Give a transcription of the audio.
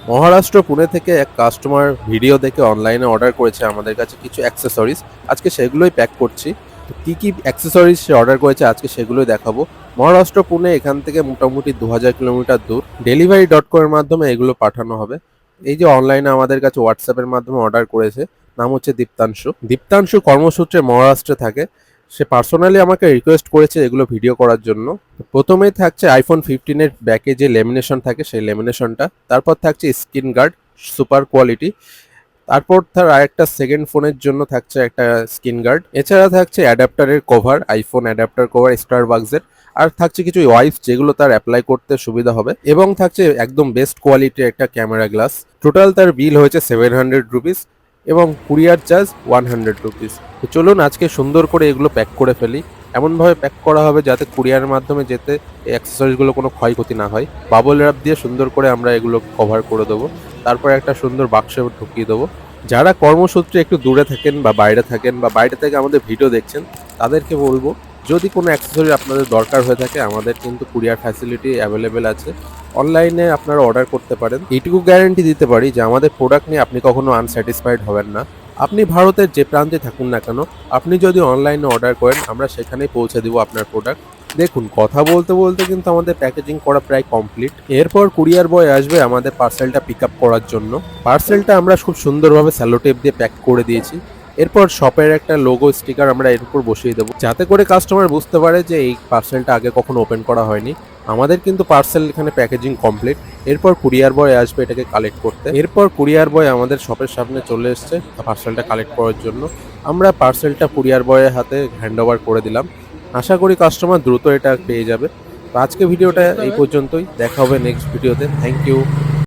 মহারাষ্ট্র পুনে থেকে এক customer video দেখে অনলাইনে অর্ডার করেছে আমাদের কাছে কিছু অ্যাক্সেসরিজ। আজকে সেগুলোই প্যাক করছি। তো কি অ্যাক্সেসরিজ সে অর্ডার করেছে আজকে সেগুলোই দেখাবো। মহারাষ্ট্র পুনে এখান থেকে মোটামুটি 2000 কিলোমিটার দূর। Delivery.com এর মাধ্যমে এগুলো পাঠানো হবে। এই যে অনলাইনে আমাদের কাছে হোয়াটসঅ্যাপের মাধ্যমে অর্ডার করেছে, নাম হচ্ছে দীপ্তাংশু। দীপ্তাংশু কর্মসূত্রে মহারাষ্ট্রে থাকে। সে পার্সোনালি আমাকে রিকোয়েস্ট করেছে এগুলো ভিডিও করার জন্য। প্রথমেই থাকছে আইফোন 15 এর ব্যাকে যে লেমিনেশন থাকে সেই লেমিনেশনটা, তারপর থাকছে স্ক্রিন গার্ড সুপার কোয়ালিটি, তারপর তার আরেকটা সেকেন্ড ফোনের জন্য থাকছে একটা স্ক্রিন গার্ড, এছাড়া থাকছে অ্যাডাপ্টারের কভার, আইফোন অ্যাডাপ্টার কভার স্টারবাকসের, আর থাকছে কিছু ওয়াইপস যেগুলো তার অ্যাপ্লাই করতে সুবিধা হবে, এবং থাকছে একদম বেস্ট কোয়ালিটির একটা ক্যামেরা গ্লাস। টোটাল তার বিল হয়েছে 700 রুপিস এবং কুরিয়ার চার্জ 100 রুপিস। তো চলুন আজকে সুন্দর করে এগুলো প্যাক করে ফেলি। এমনভাবে প্যাক করা হবে যাতে কুরিয়ারের মাধ্যমে যেতে এই অ্যাক্সেসরিজগুলো কোনো ক্ষয়ক্ষতি না হয়। বাবল র্যাপ দিয়ে সুন্দর করে আমরা এগুলো কভার করে দেবো। তারপর একটা সুন্দর বাক্সে ঢুকিয়ে দেবো। যারা কর্মসূত্রে একটু দূরে থাকেন বা বাইরে থাকেন বা বাইরে থেকে আমাদের ভিডিও দেখছেন, তাদেরকে বলবো যদি কোনো অ্যাক্সেসরি আপনাদের দরকার হয়ে থাকে আমাদের কিন্তু কুরিয়ার ফ্যাসিলিটি অ্যাভেলেবেল আছে। অনলাইনে আপনারা অর্ডার করতে পারেন। এইটুকু গ্যারান্টি দিতে পারি যে আমাদের প্রোডাক্ট নিয়ে আপনি কখনো আনস্যাটিসফাইড হবেন না। আপনি ভারতের যে প্রান্তে থাকুন না কেন, আপনি যদি অনলাইনে অর্ডার করেন আমরা সেখানেই পৌঁছে দেবো আপনার প্রোডাক্ট। দেখুন কথা বলতে বলতে কিন্তু আমাদের প্যাকেজিং করা প্রায় কমপ্লিট। এরপর কুরিয়ার বয় আসবে আমাদের পার্সেলটা পিক আপ করার জন্য। পার্সেলটা আমরা খুব সুন্দরভাবে স্যালোটেপ দিয়ে প্যাক করে দিয়েছি। এরপর শপের একটা লোগো স্টিকার আমরা এর উপর বসিয়ে দেবো, যাতে করে কাস্টমার বুঝতে পারে যে এই পার্সেলটা আগে কখনো ওপেন করা হয়নি। আমাদের কিন্তু পার্সেল এখানে প্যাকেজিং কমপ্লিট। এরপর কুরিয়ার বয় আসবে এটাকে কালেক্ট করতে। এরপর কুরিয়ার বয় আমাদের শপের সামনে চলে এসছে পার্সেলটা কালেক্ট করার জন্য। আমরা পার্সেলটা কুরিয়ার বয়ের হাতে হ্যান্ড ওভার করে দিলাম। আশা করি কাস্টমার দ্রুত এটা পেয়ে যাবে। তো আজকে ভিডিওটা এই পর্যন্তই, দেখা হবে নেক্সট ভিডিওতে। Thank you.